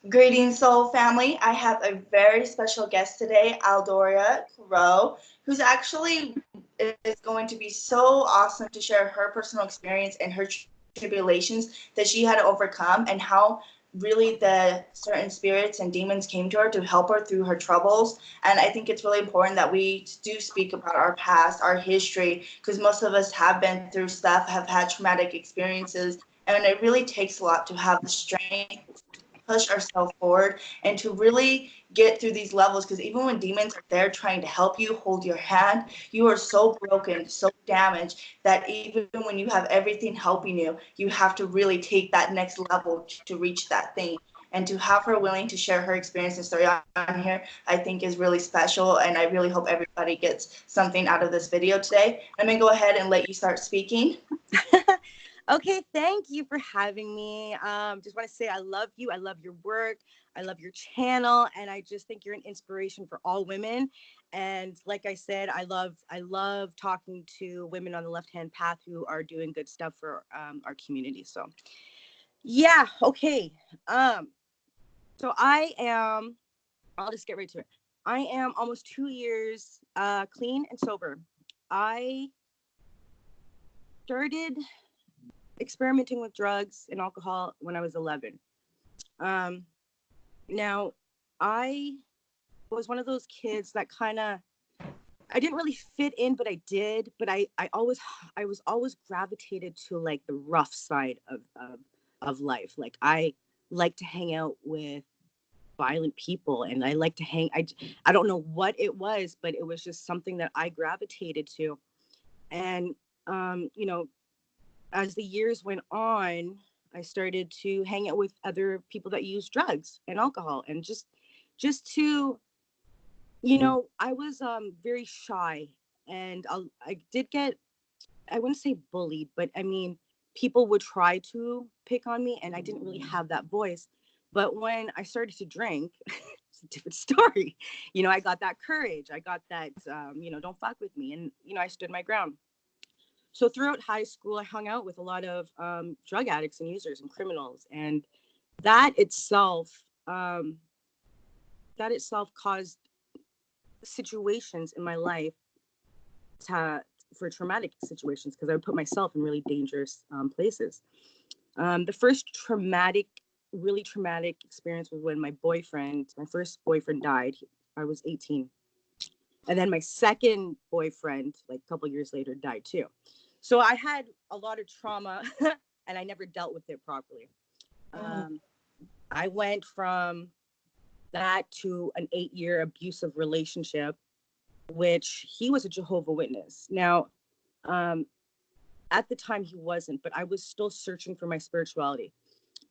Greetings, Soul family. I have a very special guest today, Aldoria Crow, who's actually is going to be so awesome to share her personal experience and her tribulations that she had to overcome and how really the certain spirits and demons came to her to help her through her troubles. And I think it's really important that we do speak about our past, our history, because most of us have been through stuff, have had traumatic experiences, and it really takes a lot to have the strength push ourselves forward and to really get through these levels, because even when demons are there trying to help you hold your hand, you are so broken, so damaged, that even when you have everything helping you have to really take that next level to reach that thing. And to have her willing to share her experience and story on here, I think is really special, and I really hope everybody gets something out of this video today. I'm gonna go ahead and let you start speaking. Okay, thank you for having me. Just want to say I love you. I love your work. I love your channel, and I just think you're an inspiration for all women. And like I said, I love talking to women on the left hand path who are doing good stuff for our community. So yeah, okay. Um, so I am. I'll just get right to it. I am almost 2 years clean and sober. I started experimenting with drugs and alcohol when I was 11. Um, now, I was one of those kids that kind of I didn't really fit in, but I did. But I was always gravitated to like the rough side of life. Like I like to hang out with violent people, and I like to hang. I don't know what it was, but it was just something that I gravitated to. And you know, as the years went on, I started to hang out with other people that use drugs and alcohol, and just to, I was very shy, and I did get, I wouldn't say bullied, but I mean, people would try to pick on me, and I didn't really have that voice. But when I started to drink, it's a different story. I got that courage. I got that, don't fuck with me. And, I stood my ground. So throughout high school, I hung out with a lot of drug addicts and users and criminals, and that itself, um, that itself caused situations in my life to, for traumatic situations, because I would put myself in really dangerous places. The first really traumatic experience was when my first boyfriend died. I was 18. And then my second boyfriend, like a couple years later, died too. So I had a lot of trauma and I never dealt with it properly. Mhm. Um, I went from that to an 8-year abusive relationship, which he was a Jehovah Witness. Now, um, at the time he wasn't, but I was still searching for my spirituality.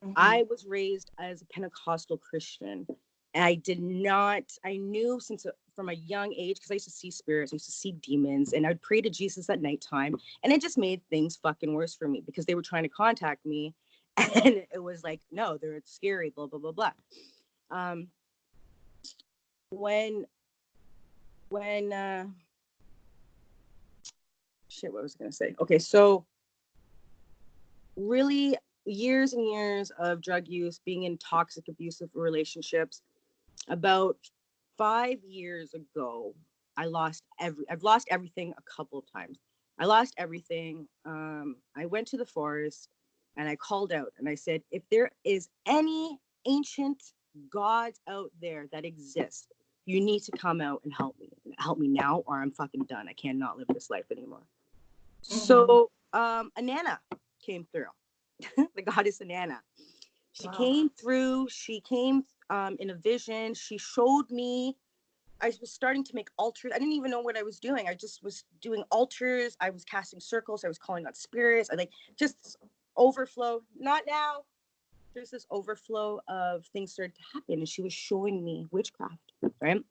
Mhm. I was raised as a Pentecostal Christian. I knew since from a young age, because I used to see spirits, I used to see demons, and I'd pray to Jesus at nighttime. And it just made things fucking worse for me because they were trying to contact me. And it was like, no, they're scary, blah, blah, blah, blah. Um, when, when, shit, what was I going to say? Okay, so really years and years of drug use, being in toxic, abusive relationships. About 5 years ago, I've lost everything a couple of times. I lost everything. I went to the forest and I called out and I said, if there is any ancient gods out there that exist, you need to come out and help me. Help me now or I'm fucking done. I cannot live this life anymore. Mhm. So Anana came through, the goddess Anana. She Wow. came through. She came in a vision. She showed me. I was starting to make altars. I didn't even know what I was doing. I just was doing altars. I was casting circles. I was calling on spirits. I like just overflow. Not now. There's this overflow of things started to happen, and she was showing me witchcraft. Right.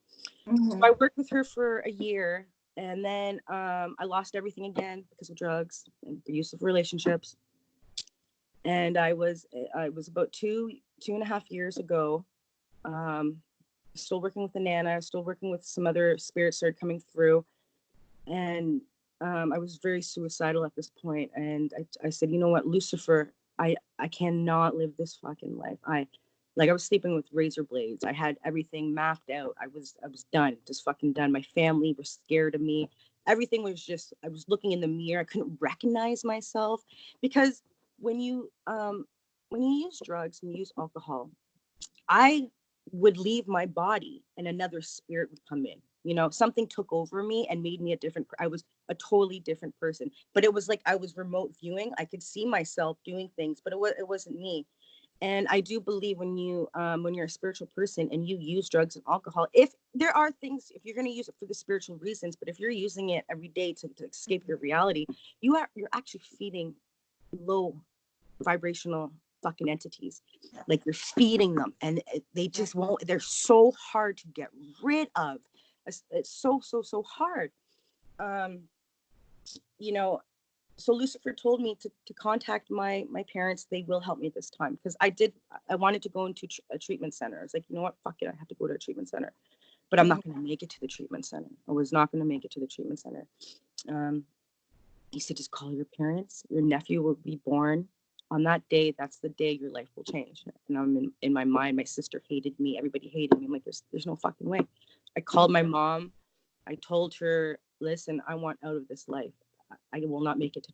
So Mhm. I worked with her for a year, and then I lost everything again because of drugs and abusive relationships. And I was about 2.5 years ago, um, still working with the Nana, still working with some other spirits started coming through, and I was very suicidal at this point. And I said, you know what, Lucifer, I cannot live this fucking life. Like I was sleeping with razor blades. I had everything mapped out. I was done, just fucking done. My family was scared of me. Everything was just, I was looking in the mirror. I couldn't recognize myself because when you use drugs and you use alcohol, I would leave my body and another spirit would come in. You know, something took over me and made me a different, I was a totally different person. But it was like I was remote viewing. I could see myself doing things, but it wasn't me. And I do believe when you're a spiritual person and you use drugs and alcohol, if there are things, if you're going to use it for the spiritual reasons, but if you're using it every day to escape your reality, you're actually feeding low vibrational fucking entities. Like you're feeding them and they just won't, they're so hard to get rid of. It's so hard. um you know, so Lucifer told me to contact my parents. They will help me this time because I wanted to go into a treatment center. I was like, you know what, fuck it, I have to go to a treatment center, but I'm not going to make it to the treatment center. I was not going to make it to the treatment center. um he said, just call your parents. Your nephew will be born on that day. That's the day your life will change. And I'm in my mind, my sister hated me. Everybody hated me. I'm like, there's no fucking way. I called my mom. I told her, listen, I want out of this life. I will not make it to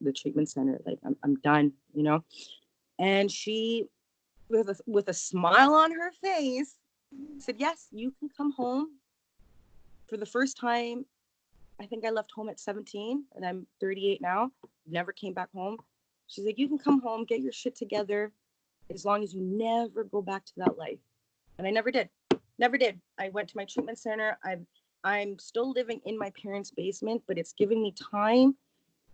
the treatment center. Like I'm done, you know? And she, with a smile on her face, said, yes, you can come home. For the first time, I think I left home at 17 and I'm 38 now. Never came back home. She's like, you can come home, get your shit together, as long as you never go back to that life. And I never did. Never did. I went to my treatment center. I'm still living in my parents' basement, but it's giving me time.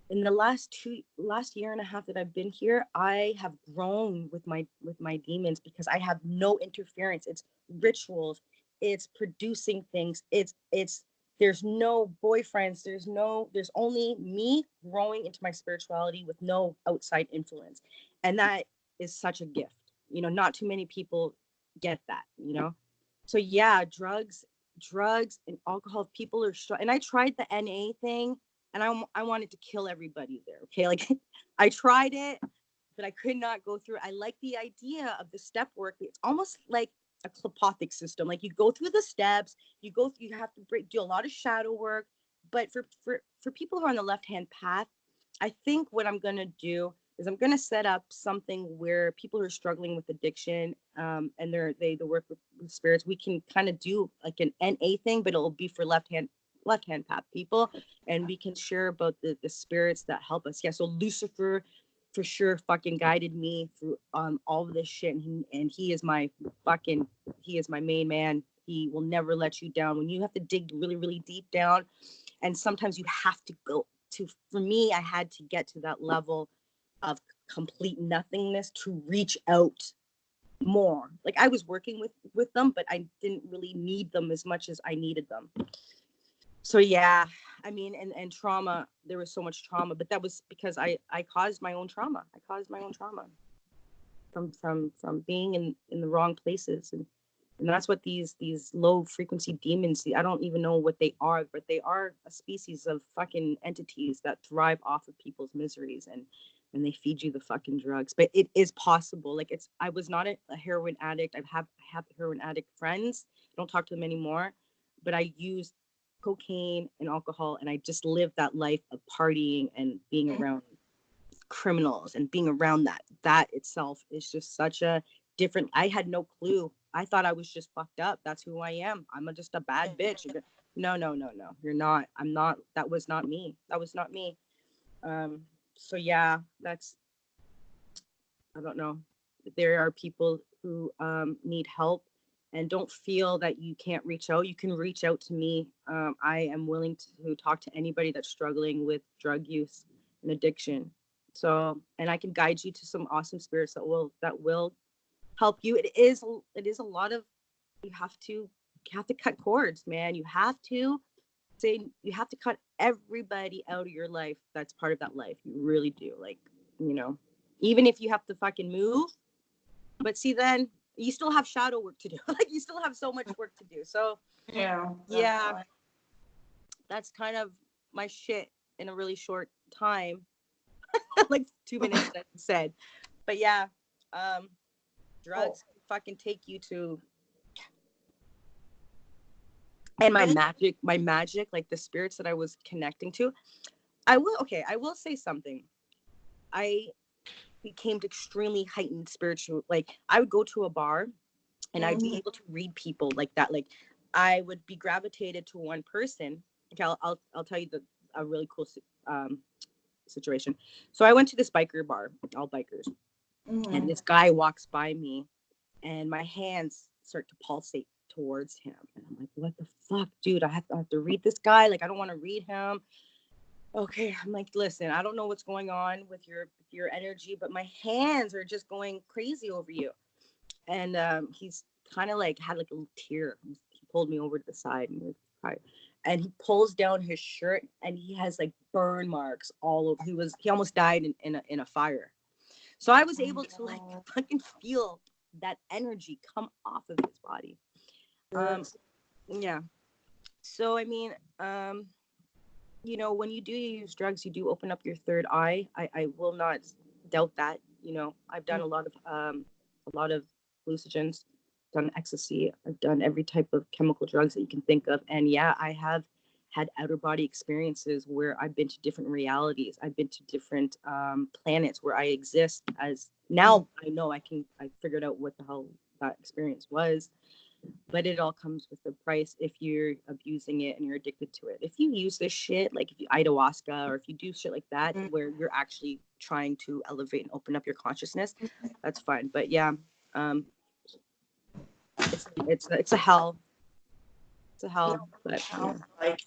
In the last year and a half that I've been here, I have grown with my demons because I have no interference. It's rituals, it's producing things, it's there's no boyfriends, there's only me growing into my spirituality with no outside influence. And that is such a gift. You know, not too many people get that, you know. So yeah, drugs and alcohol, people are and I tried the NA thing and I wanted to kill everybody there. Okay, like I tried it, but I could not go through. I like the idea of the step work. It's almost like a clepothic system. Like you go through the steps, you have to do a lot of shadow work. But for people who are on the left hand path, I think what I'm gonna do is I'm gonna set up something where people who are struggling with addiction, and they work with spirits. We can kind of do like an NA thing, but it'll be for left hand path people, and we can share about the spirits that help us. Yeah, so Lucifer for sure fucking guided me through all of this shit, and he is my main man. He will never let you down when you have to dig really really deep down. And sometimes you have to go to, for me, I had to get to that level of complete nothingness to reach out more. Like I was working with them, but I didn't really need them as much as I needed them. So yeah, I mean, and trauma, there was so much trauma, but that was because I caused my own trauma. I caused my own trauma from being in the wrong places. And that's what these low frequency demons, I don't even know what they are, but they are a species of fucking entities that thrive off of people's miseries, and they feed you the fucking drugs. But it is possible. Like I was not a heroin addict. I have heroin addict friends. I don't talk to them anymore, but I used cocaine and alcohol, and I just lived that life of partying and being around criminals and being around that itself is just such a different. I had no clue. I thought I was just fucked up. That's who I am. Just a bad bitch. No, you're not. I'm not. That was not me. um so yeah, that's, I don't know. There are people who need help, and don't feel that you can't reach out. You can reach out to me. I am willing to talk to anybody that's struggling with drug use and addiction. So, and I can guide you to some awesome spirits that will help you. It is a lot of, you have to cut cords, man. You have to cut everybody out of your life that's part of that life. You really do. Like, you know, even if you have to fucking move, but see, then you still have shadow work to do. Like you still have so much work to do. So yeah, that's kind of my shit in a really short time. Like 2 minutes that I said. But yeah, drugs, fucking take you to. And my magic, like the spirits that I was connecting to. I will say something. I became extremely heightened spiritual. Like I would go to a bar and I'd be able to read people like that. Like I would be gravitated to one person. Okay, I'll tell you a really cool um, situation. So I went to this biker bar, all bikers, and this guy walks by me, and my hands start to pulsate towards him, and I'm like, "What the fuck, dude? I have to read this guy. Like I don't want to read him." Okay, I'm like, listen, I don't know what's going on with your energy, but my hands are just going crazy over you. And he's kind of like had like a little tear. He pulled me over to the side and he pulls down his shirt and he has like burn marks all over. He almost died in a fire. So I was able to like fucking feel that energy come off of his body. Yeah. So I mean, when you do use drugs, you do open up your third eye. I will not doubt that. I've done a lot of hallucinogens, done ecstasy, I've done every type of chemical drugs that you can think of. And yeah, I have had outer body experiences where I've been to different realities. I've been to different planets where I exist as now I figured out what the hell that experience was. But it all comes with the price if you're abusing it and you're addicted to it. If you use this shit, like if you ayahuasca or if you do shit like that, where you're actually trying to elevate and open up your consciousness, that's fine. But yeah, it's a hell. It's a hell. But yeah. Like,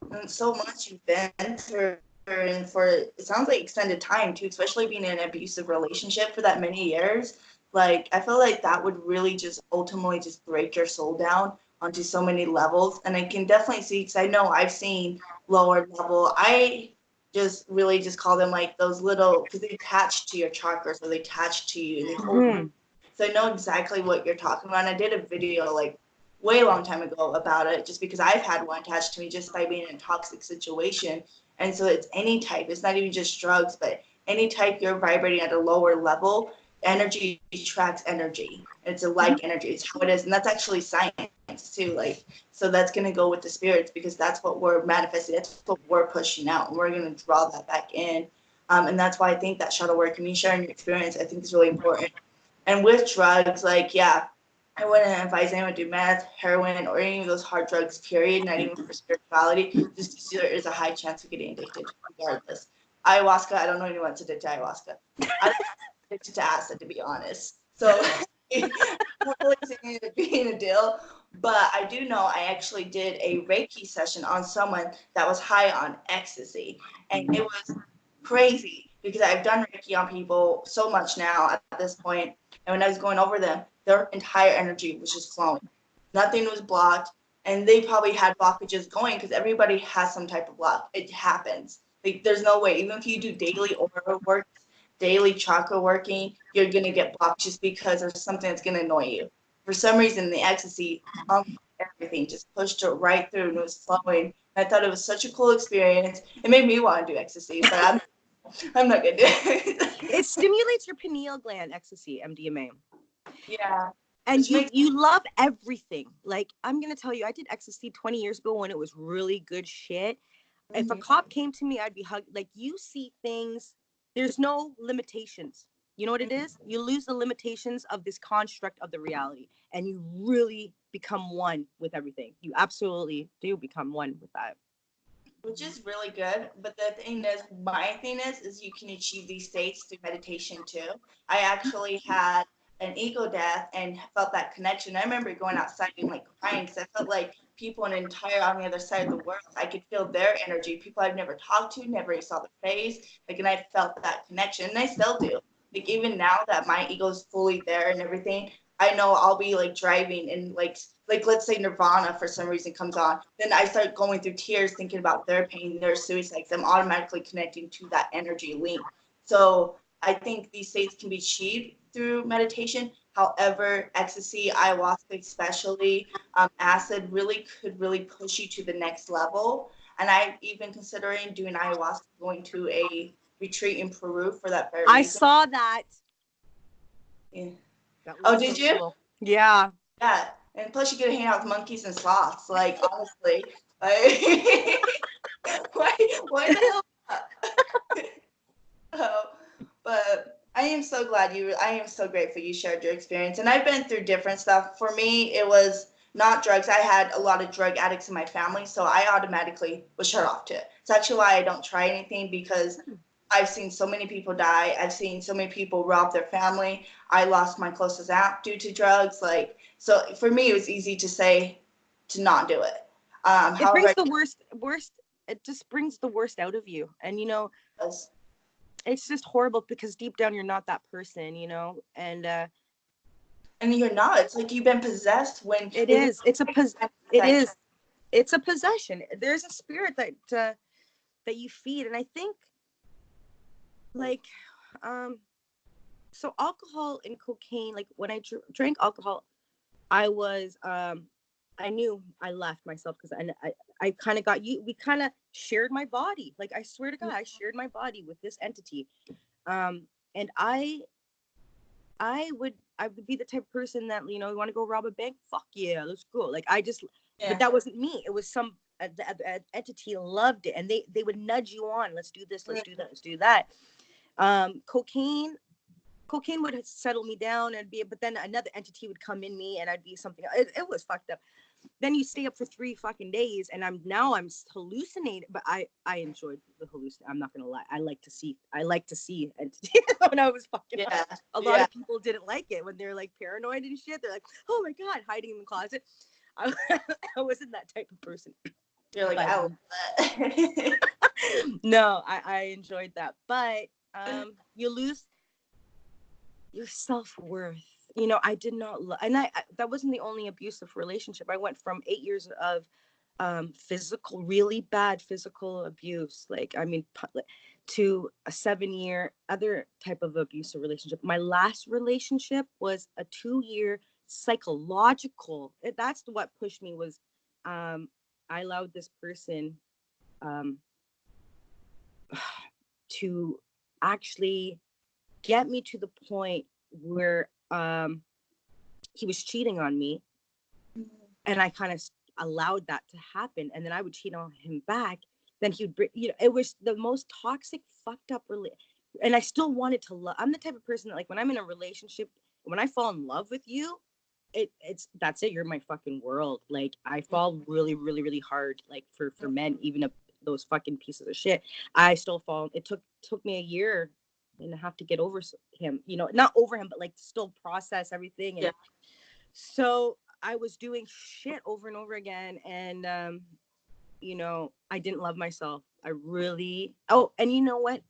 and so much you've been through, and for it sounds like extended time too, especially being in an abusive relationship for that many years. Like, I feel like that would really just ultimately just break your soul down onto so many levels. And I can definitely see, because I know I've seen lower level. I just really just call them like those little, because they attach to your chakras or they attach to you and they hold you. So I know exactly what you're talking about. And I did a video like way long time ago about it, just because I've had one attached to me just by being in a toxic situation. And so it's any type. It's not even just drugs, but any type you're vibrating at a lower level. Energy attracts energy. It's a like energy. It's how it is, and that's actually science too. Like, so that's gonna go with the spirits because that's what we're manifesting. That's what we're pushing out, and we're gonna draw that back in. And that's why I think that shadow work and me sharing your experience, I think is really important. And with drugs, like, yeah, I wouldn't advise anyone to do meth, heroin, or any of those hard drugs, period, not even for spirituality, just because there is a high chance of getting addicted regardless. Ayahuasca, I don't know anyone that's addicted to ayahuasca. I'm addicted to acid, to be honest. So I'm not really saying it being a deal, but I do know I actually did a Reiki session on someone that was high on ecstasy. And it was crazy because I've done Reiki on people so much now at this point. And when I was going over them, their entire energy was just flowing. Nothing was blocked. And they probably had blockages going because everybody has some type of block. It happens. Like, there's no way. Even if you do daily aura work, daily chakra working, you're going to get blocked just because there's something that's going to annoy you. For some reason, the ecstasy, everything just pushed it right through and it was flowing. I thought it was such a cool experience. It made me want to do ecstasy, but I'm not going to do it. It stimulates your pineal gland, ecstasy, MDMA. Yeah. And you love everything. Like, I'm going to tell you, I did ecstasy 20 years ago when it was really good shit. If a cop came to me, I'd be hugged. Like, you see things, there's no limitations. You know what it is? You lose the limitations of this construct of the reality, and you really become one with everything. You absolutely do become one with that. Which is really good. But the thing is, my thing is you can achieve these states through meditation too. I actually had an ego death and felt that connection. I remember going outside and like crying because I felt like people in entire on the other side of the world. I could feel their energy. People I've never talked to, never saw their face. Like, and I felt that connection, and I still do. Like, even now that my ego's fully there and everything, I know I'll be like driving and like let's say Nirvana for some reason comes on, then I start going through tears thinking about their pain, their suicides. I'm automatically connecting to that energy link. So I think these states can be achieved through meditation. However, ecstasy, ayahuasca, especially acid, really push you to the next level. And I'm even considering doing ayahuasca, going to a retreat in Peru for that very reason. I saw that. Yeah. That Oh, was did so you? cool. Yeah. Yeah, and plus you get to hang out with monkeys and sloths. Like honestly, like why the hell not? Oh, but I am so glad you. I am so grateful you shared your experience. And I've been through different stuff. For me, it was not drugs. I had a lot of drug addicts in my family, so I automatically was shut off to it. It's actually why I don't try anything because I've seen so many people die. I've seen so many people rob their family. I lost my closest aunt due to drugs. Like, so for me, it was easy to say to not do it. It However, brings the worst. It just brings the worst out of you, and was, it's just horrible because deep down you're not that person, and and you're not. It's like you've been possessed when it there's is. It's a it that. is. It's a possession. There's a spirit that you feed, and I think like um so alcohol and cocaine. Like when I drank alcohol, I was I knew I left myself because I kind of got you. We kind of shared my body. Like I swear to God, I shared my body with this entity. And I would be the type of person that you want to go rob a bank. Fuck yeah, let's go. Like I just, but Yeah. that wasn't me. It was some the entity loved it, and they would nudge you on. Let's do this. Let's do that. Let's do that. Cocaine would settle me down and be, but then another entity would come in me and I'd be something. It was fucked up. Then you stay up for 3 fucking days and I'm hallucinating, but I enjoyed the hallucination. I'm not gonna lie. I like to see entities when I was fucking high. Yeah. A lot Yeah. of people didn't like it when they're like paranoid and shit. They're like, oh my God, hiding in the closet. I, I wasn't that type of person. You're like, But I love that. no, I enjoyed that. But you lose your self-worth. I did not and that wasn't the only abusive relationship. I went from 8 years of physical, really bad physical abuse, like I mean to a 7 year other type of abusive relationship. My last relationship was a 2 year psychological. That's what pushed me was I allowed this person um to actually get me to the point where he was cheating on me, and I kind of allowed that to happen, and then I would cheat on him back. Then he would bring, it was the most toxic, fucked up and I still wanted to love. I'm the type of person that, like, when I'm in a relationship, when I fall in love with you, it's that's it. You're my fucking world. Like I fall really, really, really hard. Like for men, even those fucking pieces of shit, I still fall. It took me a year and a half to get over him. Not over him, but like still process everything. And Yeah. so I was doing shit over and over again, and I didn't love myself. I really. Oh, and you know what?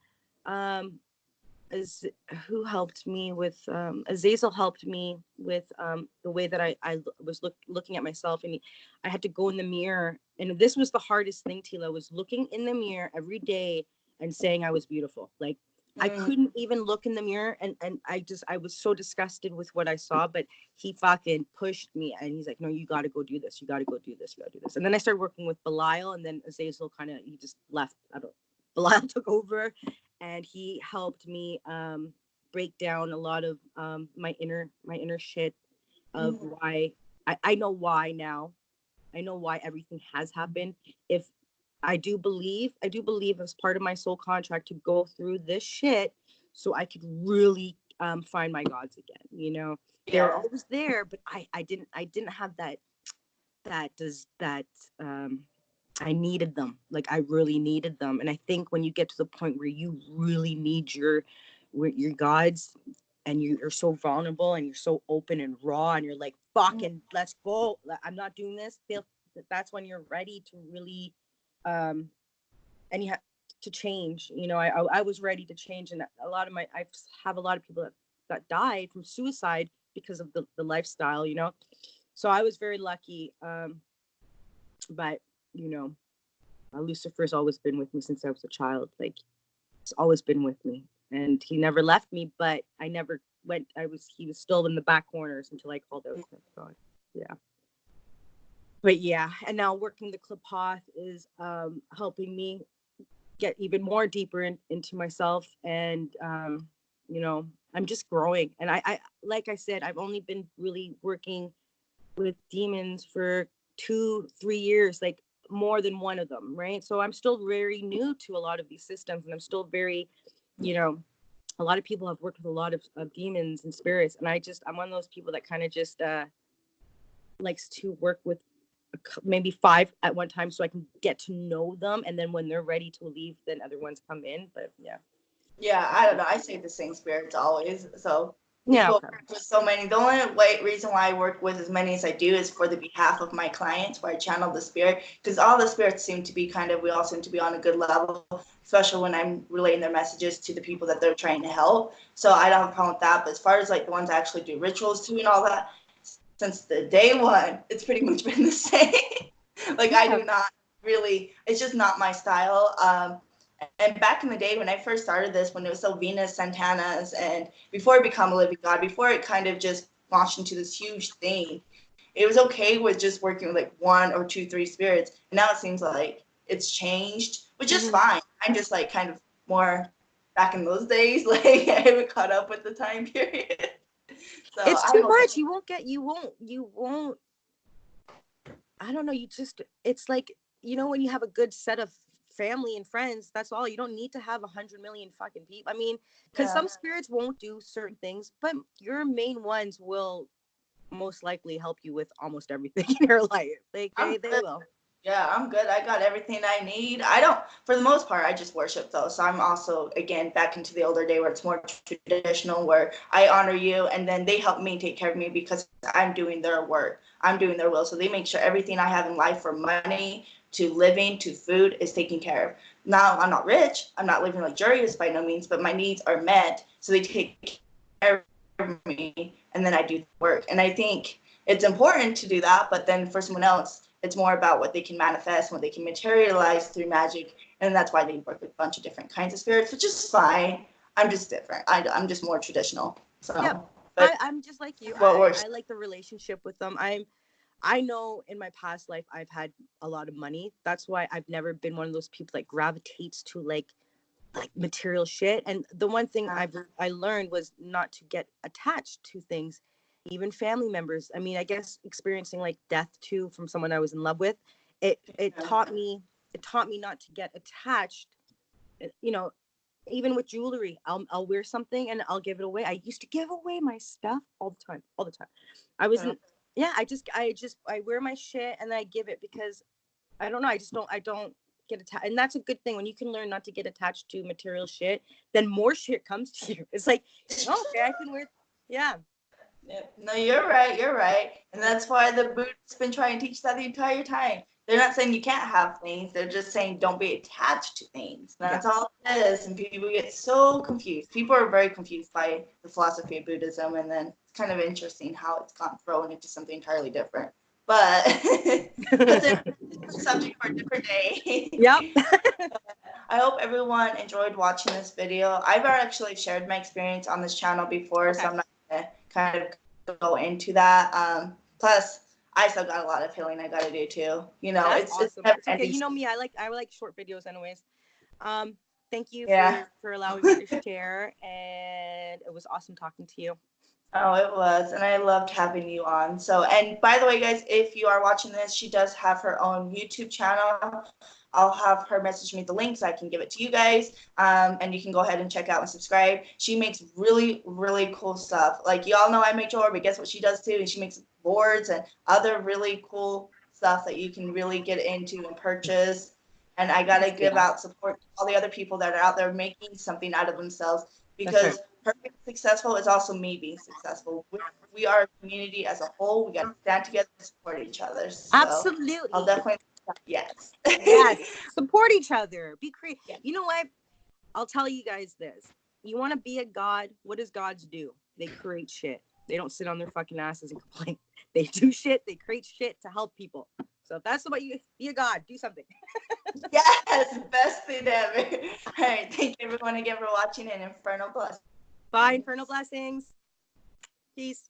Um, is who helped me with Azazel helped me with the way that I was looking at myself, and I had to go in the mirror, and this was the hardest thing, Tila, was looking in the mirror every day and saying I was beautiful. Like I Mm. couldn't even look in the mirror, and I was so disgusted with what I saw, but he fucking pushed me, and he's like, no, you got to go do this, you got to go do this, you got to do this. And then I started working with Belial, and then Azazel he just left. I don't Belial took over, and he helped me break down a lot of my inner shit of Mm. why I know why now. I know why everything has happened. If I do believe as part of my soul contract to go through this shit so I could really find my gods again. They were Yeah. always there, but I didn't have that I needed them. Like I really needed them. And I think when you get to the point where you really need your gods, and you're so vulnerable and you're so open and raw, and you're like, Mm. fucking let's go. I'm not doing this. That's when you're ready to really um and you have to change. I was ready to change, and a lot of I have a lot of people that died from suicide because of the lifestyle. So I was very lucky. But you know Lucifer's always been with me since I was a child. Like it's always been with me, and he never left me. But I never went. He was still in the back corners until I called out to God. Yeah. But yeah, and now working the clip path is helping me get even more deeper into myself, and I'm just growing. And I like I said, I've only been really working with demons for 2-3 years, like more than one of them, right? So I'm still very new to a lot of these systems, and I'm still very, you know, a lot of people have worked with a lot of demons and spirits, and I'm one of those people that kind of just likes to work with maybe 5 at one time so I can get to know them, and then when they're ready to leave, then other ones come in. But yeah. Yeah, I don't know. I say the same spirits always. So Yeah, people okay. work with so many. The only reason why I work with as many as I do is for the behalf of my clients, where I channel the spirit, because all the spirits seem to be we all seem to be on a good level, especially when I'm relaying their messages to the people that they're trying to help. So I don't have a problem with that. But as far as like the ones I actually do rituals to and all that, since the day one, it's pretty much been the same. Like I Yeah. do not really, it's just not my style. And back in the day when I first started this, when it was still Venus, Santana's, and before it became a living god, before it kind of just launched into this huge thing, it was okay with just working with like 1 or 2, 3 spirits. And now it seems like it's changed, which is Mm-hmm. fine. I'm just like kind of more back in those days, like I haven't caught up with the time period. So It's too I'm okay. much. You won't I don't know, it's like, when you have a good set of family and friends, that's all. You don't need to have 100 million fucking people. I mean, because Yeah. some spirits won't do certain things, but your main ones will most likely help you with almost everything in your life. Like I'm they good. will. Yeah, I'm good. I got everything I need. I don't, for the most part, I just worship though. So I'm also, again, back into the older day where it's more traditional, where I honor you and then they help me take care of me because I'm doing their work. I'm doing their will. So they make sure everything I have in life, from money to living to food, is taken care of. Now, I'm not rich. I'm not living luxurious by no means, but my needs are met. So they take care of me and then I do the work. And I think it's important to do that. But then for someone else, it's more about what they can manifest, what they can materialize through magic, and that's why they work with a bunch of different kinds of spirits, which is fine. I'm just different. I'm just more traditional. Yep. So, but I'm just like you. what I works? like the relationship with them. I know in my past life I've had a lot of money. That's why I've never been one of those people that gravitates to like material shit. And the one thing I learned was not to get attached to things, even family members. I mean, I guess experiencing like death too from someone I was in love with, it taught me not to get attached. You know, even with jewelry, I'll wear something and I'll give it away. I used to give away my stuff all the time, all the time. I wasn't. Yeah, I wear my shit and then I give it because I don't know. I don't get attached, and that's a good thing when you can learn not to get attached to material shit. Then more shit comes to you. It's like, oh, okay, I can wear. Yeah, Yep. No, you're right. You're right. And yeah, that's why the Buddhists been trying to teach that the entire time. They're not saying you can't have things. They're just saying don't be attached to things. That's yes, all it is. And people get so confused. People are very confused by the philosophy of Buddhism. And then it's kind of interesting how it's gone thrown into something entirely different. But that's a subject for a different day. yep. I hope everyone enjoyed watching this video. I've actually shared my experience on this channel before, so Okay, I'm not going to kind of go into that. Plus, I still got a lot of healing I got to do too. that's It's awesome. never It's okay. ending. You know me. I like short videos, anyways. Um, Thank you Yeah. for allowing me to share, and it was awesome talking to you. Oh, it was. And I loved having you on. So, and by the way, guys, if you are watching this, she does have her own YouTube channel. I'll have her message me the link so I can give it to you guys. And you can go ahead and check out and subscribe. She makes really, really cool stuff. Like, y'all know I make jewelry, but guess what she does too? And she makes boards and other really cool stuff that you can really get into and purchase. And I got to give Yeah, out support to all the other people that are out there making something out of themselves, that's right. because her being successful is also me being successful. We are a community as a whole. We got to stand together and support each other. So I'll Absolutely. definitely, yes. Yes. Support each other. Be creative. Yeah. You know what? I'll tell you guys this. You want to be a god? What does gods do? They create shit. They don't sit on their fucking asses and complain. They do shit. They create shit to help people. So if that's about you, be a god. Do something. Yes, best thing ever. All right, thank you everyone again for watching, and Infernal Blessings. Bye, Infernal Blessings. Peace.